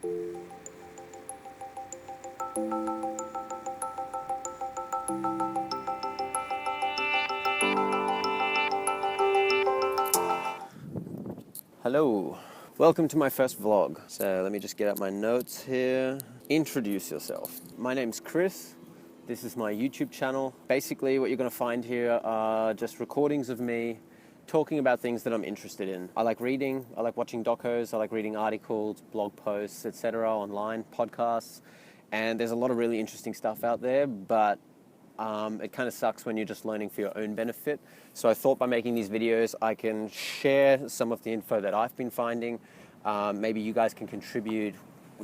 Hello, welcome to my first vlog. So let me just get out my notes here. Introduce yourself. My name's Chris. This is my YouTube channel. Basically what you're going to find here are just recordings of me talking about things that I'm interested in. I like reading, I like watching docos, I like reading articles, blog posts, etc. online, podcasts, and there's a lot of really interesting stuff out there, but it kind of sucks when you're just learning for your own benefit. So I thought by making these videos, I can share some of the info that I've been finding. Maybe you guys can contribute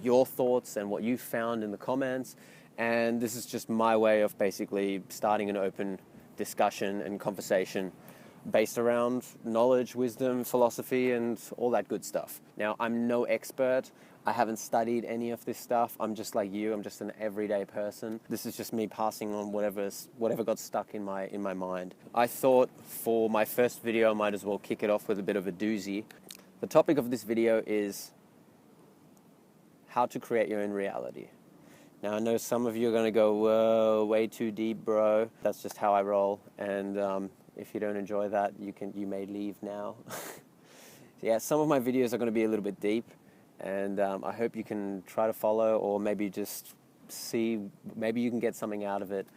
your thoughts and what you've found in the comments. And this is just my way of basically starting an open discussion and conversation based around knowledge, wisdom, philosophy, and all that good stuff. Now, I'm no expert. I haven't studied any of this stuff. I'm just like you. I'm just an everyday person. This is just me passing on whatever got stuck in my mind. I thought for my first video, I might as well kick it off with a bit of a doozy. The topic of this video is how to create your own reality. Now, I know some of you are going to go, whoa, way too deep, bro. That's just how I roll. And if you don't enjoy that, you may leave now. Yeah, some of my videos are going to be a little bit deep. And I hope you can try to follow, or maybe just see, maybe you can get something out of it.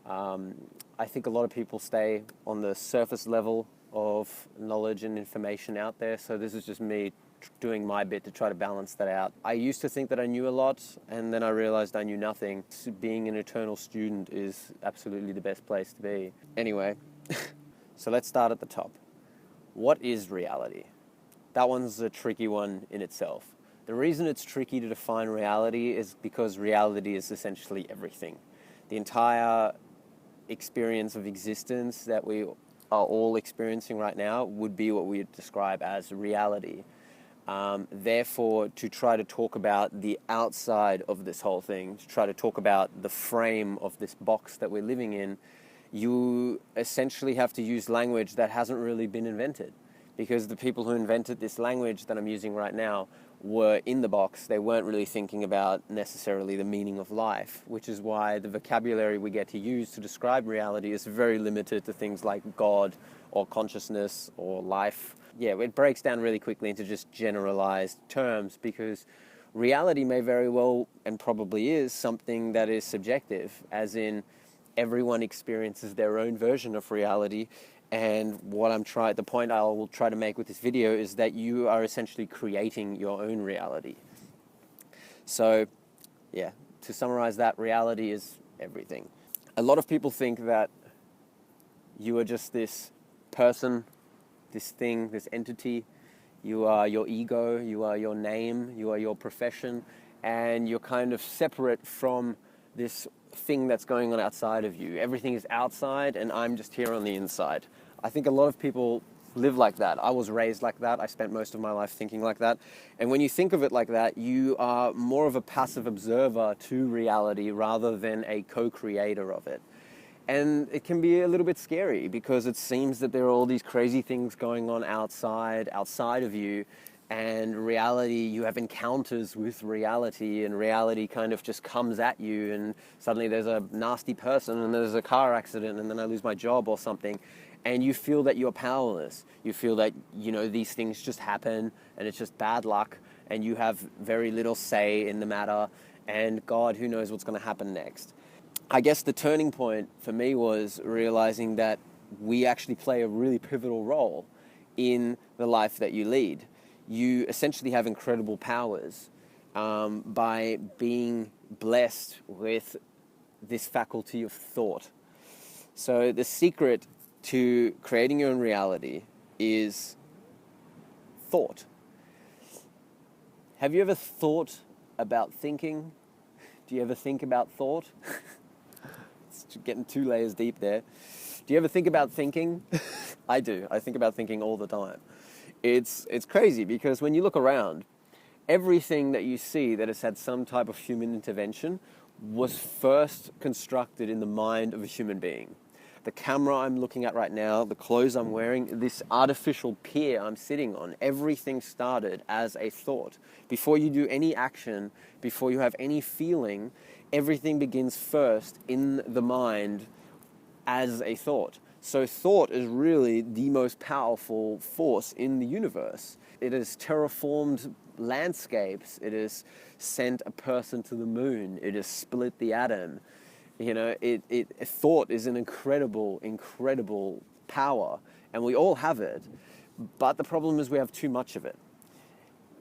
I think a lot of people stay on the surface level of knowledge and information out there, so this is just me doing my bit to try to balance that out. I used to think that I knew a lot, and then I realized I knew nothing. Being an eternal student is absolutely the best place to be. Anyway, so let's start at the top. What is reality? That one's a tricky one in itself. The reason it's tricky to define reality is because reality is essentially everything. The entire experience of existence that we are all experiencing right now would be what we would describe as reality. Therefore, to try to talk about the outside of this whole thing, to try to talk about the frame of this box that we're living in, you essentially have to use language that hasn't really been invented. Because the people who invented this language that I'm using right now were in the box. They weren't really thinking about necessarily the meaning of life, which is why the vocabulary we get to use to describe reality is very limited to things like God or consciousness or life. Yeah, it breaks down really quickly into just generalized terms, because reality may very well, and probably is, something that is subjective, as in everyone experiences their own version of reality. And the point I will try to make with this video is that you are essentially creating your own reality. So, yeah, to summarize that, reality is everything. A lot of people think that you are just this person, this thing, this entity. You are your ego, you are your name, you are your profession, and you're kind of separate from this thing that's going on outside of you. Everything is outside, and I'm just here on the inside. I think a lot of people live like that. I was raised like that. I spent most of my life thinking like that. And when you think of it like that, you are more of a passive observer to reality rather than a co-creator of it. And it can be a little bit scary, because it seems that there are all these crazy things going on outside of you, and reality, you have encounters with reality, and reality kind of just comes at you, and suddenly there's a nasty person, and there's a car accident, and then I lose my job or something. And you feel that you're powerless. You feel that, these things just happen, and it's just bad luck, and you have very little say in the matter, and God, who knows what's going to happen next. I guess the turning point for me was realizing that we actually play a really pivotal role in the life that you lead. You essentially have incredible powers by being blessed with this faculty of thought. So the secret to creating your own reality is thought. Have you ever thought about thinking? Do you ever think about thought? It's getting 2 layers deep there. Do you ever think about thinking? I do. I think about thinking all the time. It's crazy, because when you look around, everything that you see that has had some type of human intervention was first constructed in the mind of a human being. the camera I'm looking at right now, the clothes I'm wearing, this artificial pier I'm sitting on, everything started as a thought. Before you do any action, before you have any feeling, everything begins first in the mind as a thought. So thought is really the most powerful force in the universe. It has terraformed landscapes. It has sent a person to the moon. It has split the atom. You know, thought is an incredible, incredible power, and we all have it. But the problem is we have too much of it.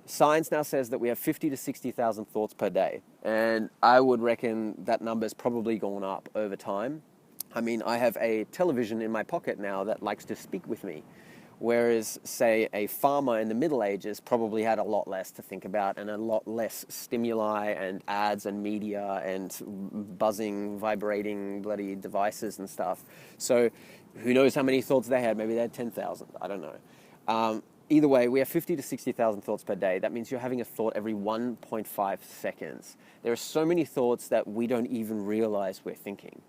Science now says that we have 50 to 60,000 thoughts per day, and I would reckon that number's probably gone up over time. I mean, I have a television in my pocket now that likes to speak with me, whereas, say, a farmer in the Middle Ages probably had a lot less to think about and a lot less stimuli and ads and media and buzzing, vibrating bloody devices and stuff. So who knows how many thoughts they had? Maybe they had 10,000. I don't know. Either way, we have 50 to 60,000 thoughts per day. That means you're having a thought every 1.5 seconds. There are so many thoughts that we don't even realize we're thinking.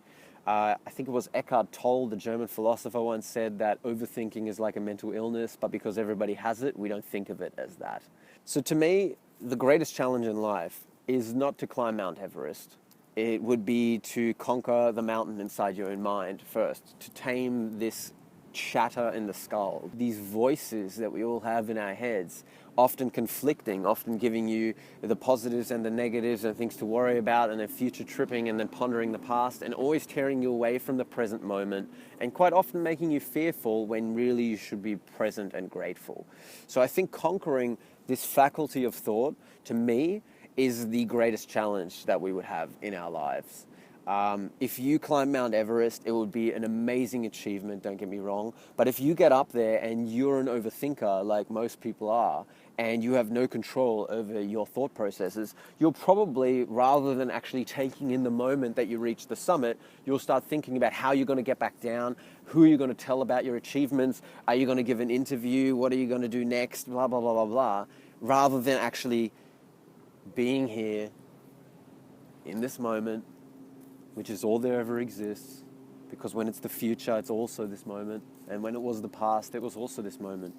I think it was Eckhart Tolle, the German philosopher, once said that overthinking is like a mental illness, but because everybody has it, we don't think of it as that. So to me, the greatest challenge in life is not to climb Mount Everest. It would be to conquer the mountain inside your own mind first, to tame this chatter in the skull, these voices that we all have in our heads, often conflicting, often giving you the positives and the negatives and things to worry about, and then future tripping and then pondering the past, and always tearing you away from the present moment, and quite often making you fearful when really you should be present and grateful. So I think conquering this faculty of thought, to me, is the greatest challenge that we would have in our lives. If you climb Mount Everest, it would be an amazing achievement, don't get me wrong. But if you get up there and you're an overthinker, like most people are, and you have no control over your thought processes, you'll probably, rather than actually taking in the moment that you reach the summit, you'll start thinking about how you're going to get back down, who are you going to tell about your achievements, are you going to give an interview, what are you going to do next, blah, blah, blah, blah, blah, rather than actually being here in this moment, which is all there ever exists, because when it's the future, it's also this moment, and when it was the past, it was also this moment.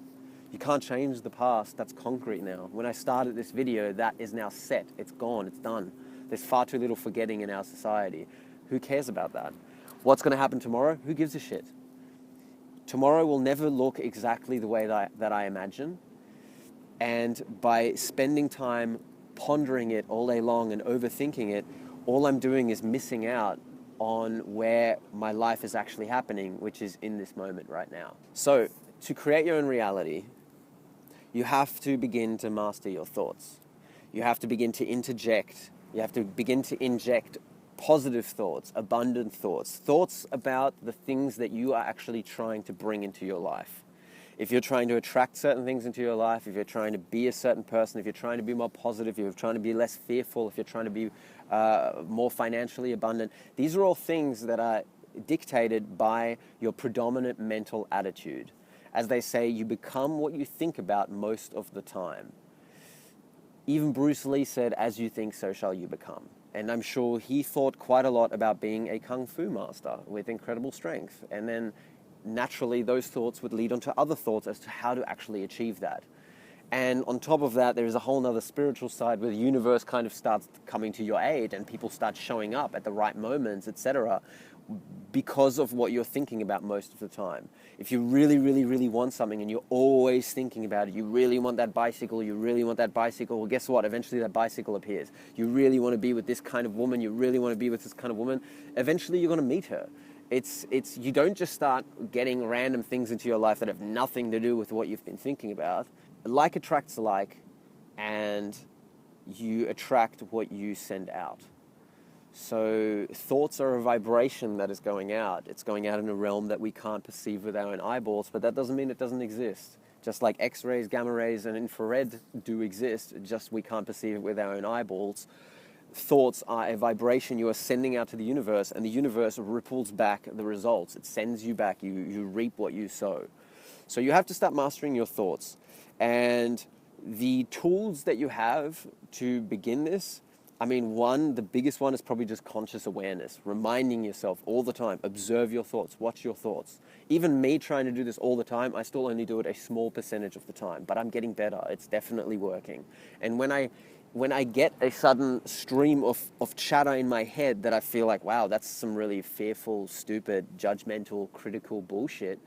You can't change the past, that's concrete now. When I started this video, that is now set, it's gone, it's done. There's far too little forgetting in our society. Who cares about that? What's going to happen tomorrow? Who gives a shit? Tomorrow will never look exactly the way that I imagine, and by spending time pondering it all day long and overthinking it, all I'm doing is missing out on where my life is actually happening, which is in this moment right now. So, to create your own reality, you have to begin to master your thoughts. You have to begin to interject. You have to begin to inject positive thoughts, abundant thoughts, thoughts about the things that you are actually trying to bring into your life. If you're trying to attract certain things into your life, if you're trying to be a certain person, if you're trying to be more positive, if you're trying to be less fearful, if you're trying to be more financially abundant, these are all things that are dictated by your predominant mental attitude. As they say, you become what you think about most of the time. Even Bruce Lee said, "As you think, so shall you become." And I'm sure he thought quite a lot about being a kung fu master with incredible strength. And then naturally, those thoughts would lead on to other thoughts as to how to actually achieve that. And on top of that, there is a whole nother spiritual side where the universe kind of starts coming to your aid and people start showing up at the right moments, etc., because of what you're thinking about most of the time. If you really, really, really want something and you're always thinking about it, you really want that bicycle, well, guess what? Eventually that bicycle appears. You really want to be with this kind of woman, eventually you're going to meet her. You don't just start getting random things into your life that have nothing to do with what you've been thinking about. Like attracts like, and you attract what you send out. So thoughts are a vibration that is going out. It's going out in a realm that we can't perceive with our own eyeballs, but that doesn't mean it doesn't exist. Just like X-rays, gamma rays, and infrared do exist, just we can't perceive it with our own eyeballs. Thoughts are a vibration you are sending out to the universe, and the universe ripples back the results. It sends you back. You reap what you sow. So you have to start mastering your thoughts. And the tools that you have to begin this I mean, the biggest one is probably just conscious awareness, reminding yourself all the time, observe your thoughts, watch your thoughts. Even me trying to do this all the time, I still only do it a small percentage of the time, but I'm getting better. It's definitely working. And when I get a sudden stream of chatter in my head that I feel like, wow, that's some really fearful, stupid, judgmental, critical bullshit,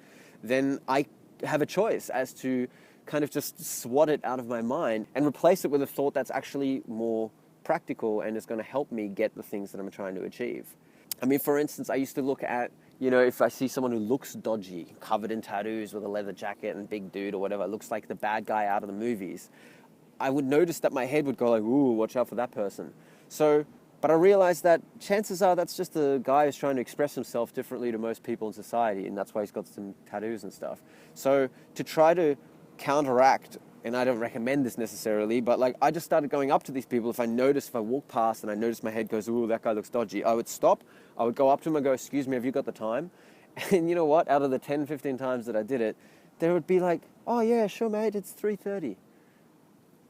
then I have a choice as to kind of just swat it out of my mind and replace it with a thought that's actually more practical and is going to help me get the things that I'm trying to achieve. I mean, for instance, I used to look at, if I see someone who looks dodgy, covered in tattoos with a leather jacket and big dude or whatever, looks like the bad guy out of the movies, I would notice that my head would go like, ooh, watch out for that person. But I realized that chances are that's just a guy who's trying to express himself differently to most people in society, and that's why he's got some tattoos and stuff. So to try to counteract, and I don't recommend this necessarily, but like I just started going up to these people. If I walk past and I notice my head goes, ooh, that guy looks dodgy, I would stop, I would go up to him and go, excuse me, have you got the time? And you know what? Out of the 10, 15 times that I did it, there would be like, oh yeah, sure mate, it's 3:30.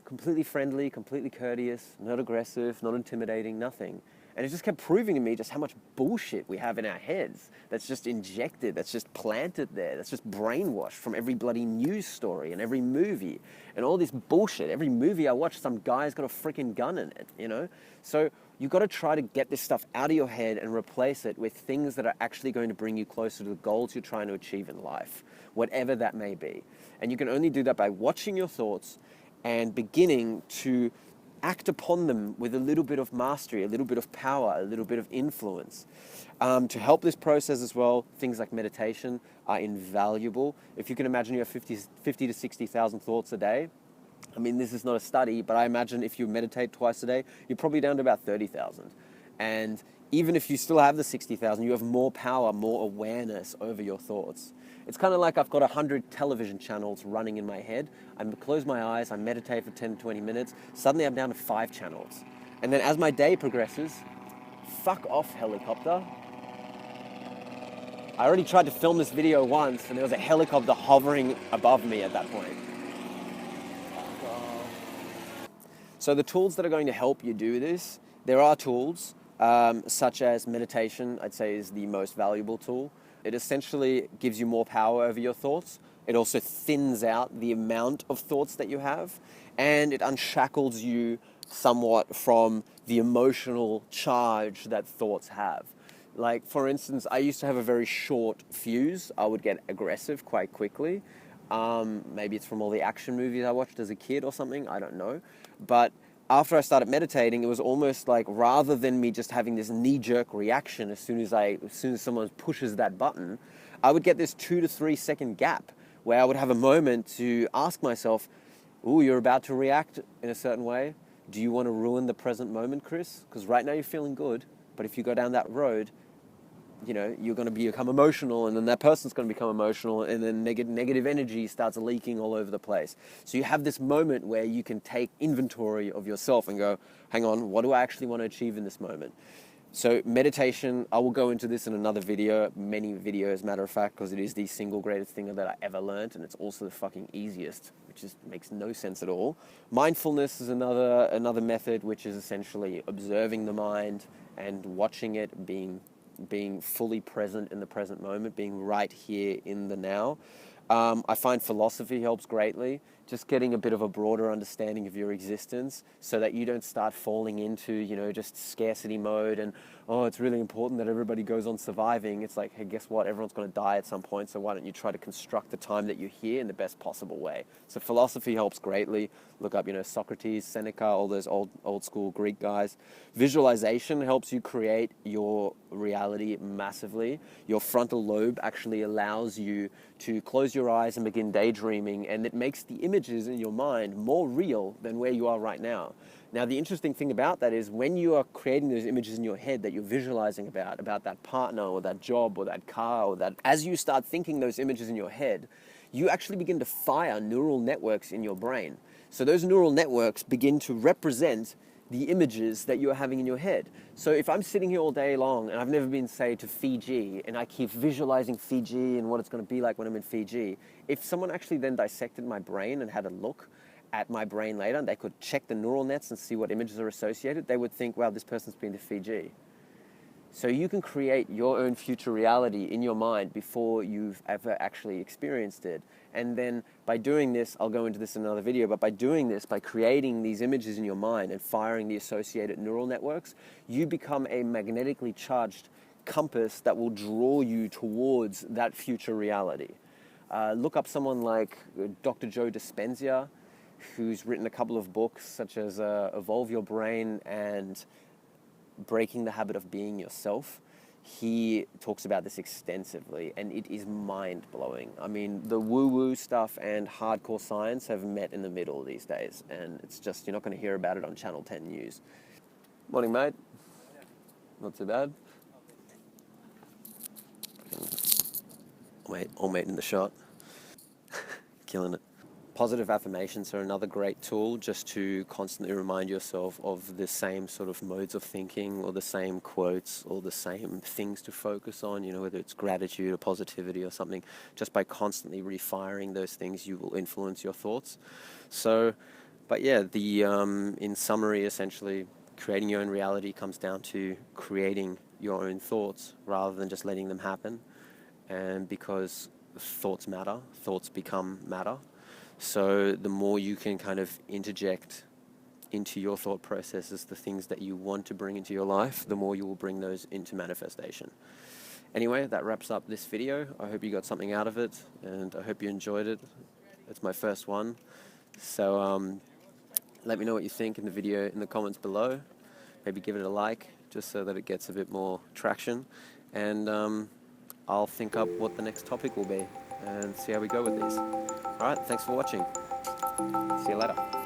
Completely friendly, completely courteous, not aggressive, not intimidating, nothing. And it just kept proving to me just how much bullshit we have in our heads that's just injected, that's just planted there, that's just brainwashed from every bloody news story and every movie and all this bullshit. Every movie I watch, some guy's got a freaking gun in it, So you've got to try to get this stuff out of your head and replace it with things that are actually going to bring you closer to the goals you're trying to achieve in life, whatever that may be. And you can only do that by watching your thoughts and beginning to act upon them with a little bit of mastery, a little bit of power, a little bit of influence. To help this process as well, things like meditation are invaluable. If you can imagine you have 50 to 60,000 thoughts a day, I mean, this is not a study, but I imagine if you meditate twice a day, you're probably down to about 30,000. And even if you still have the 60,000, you have more power, more awareness over your thoughts. It's kind of like I've got 100 television channels running in my head. I close my eyes, I meditate for 10 to 20 minutes. Suddenly I'm down to 5 channels. And then as my day progresses, fuck off, helicopter. I already tried to film this video once and there was a helicopter hovering above me at that point. So the tools that are going to help you do this, there are tools such as meditation, I'd say is the most valuable tool. It essentially gives you more power over your thoughts. It also thins out the amount of thoughts that you have, and it unshackles you somewhat from the emotional charge that thoughts have. Like, for instance, I used to have a very short fuse. I would get aggressive quite quickly. Maybe it's from all the action movies I watched as a kid or something, I don't know. But after I started meditating, it was almost like rather than me just having this knee-jerk reaction as soon as someone pushes that button, I would get this 2 to 3 second gap where I would have a moment to ask myself, ooh, you're about to react in a certain way. Do you want to ruin the present moment, Chris? Because right now you're feeling good, but if you go down that road, you're going to become emotional, and then that person's going to become emotional, and then negative energy starts leaking all over the place. So you have this moment where you can take inventory of yourself and go, hang on, what do I actually want to achieve in this moment? So meditation, I will go into this in another video, many videos, matter of fact, because it is the single greatest thing that I ever learned, and it's also the fucking easiest, which just makes no sense at all. Mindfulness is another method, which is essentially observing the mind and watching it, being fully present in the present moment, being right here in the now. I find philosophy helps greatly, just getting a bit of a broader understanding of your existence so that you don't start falling into, just scarcity mode and, oh, it's really important that everybody goes on surviving. It's like, hey, guess what? Everyone's going to die at some point, so why don't you try to construct the time that you're here in the best possible way? So philosophy helps greatly. Look up, Socrates, Seneca, all those old school Greek guys. Visualization helps you create your reality massively. Your frontal lobe actually allows you to close your eyes and begin daydreaming, and it makes the images in your mind more real than where you are right now. Now, the interesting thing about that is when you are creating those images in your head that you're visualizing about that partner or that job or that car or that, as you start thinking those images in your head, you actually begin to fire neural networks in your brain. So those neural networks begin to represent the images that you're having in your head. So if I'm sitting here all day long and I've never been, say, to Fiji, and I keep visualizing Fiji and what it's going to be like when I'm in Fiji, if someone actually then dissected my brain and had a look at my brain later, and they could check the neural nets and see what images are associated, they would think, wow, this person's been to Fiji. So you can create your own future reality in your mind before you've ever actually experienced it. And then by doing this, I'll go into this in another video, but by doing this, by creating these images in your mind and firing the associated neural networks, you become a magnetically charged compass that will draw you towards that future reality. Look up someone like Dr. Joe Dispenza, who's written a couple of books such as Evolve Your Brain and Breaking the Habit of Being Yourself. He talks about this extensively, and it is mind-blowing. I mean, the woo-woo stuff and hardcore science have met in the middle these days, and it's just, you're not going to hear about it on Channel 10 News. Morning, mate. Not too bad. All mate in the shot. Killing it. Positive affirmations are another great tool just to constantly remind yourself of the same sort of modes of thinking or the same quotes or the same things to focus on, you know, whether it's gratitude or positivity or something. Just by constantly refiring those things, you will influence your thoughts. So, but yeah, in summary, essentially, creating your own reality comes down to creating your own thoughts rather than just letting them happen. And because thoughts matter, thoughts become matter. So the more you can kind of interject into your thought processes the things that you want to bring into your life, the more you will bring those into manifestation. Anyway, that wraps up this video. I hope you got something out of it, and I hope you enjoyed it. It's my first one. So let me know what you think in the video in the comments below. Maybe give it a like, just so that it gets a bit more traction. And I'll think up what the next topic will be and see how we go with these. All right, thanks for watching. See you later.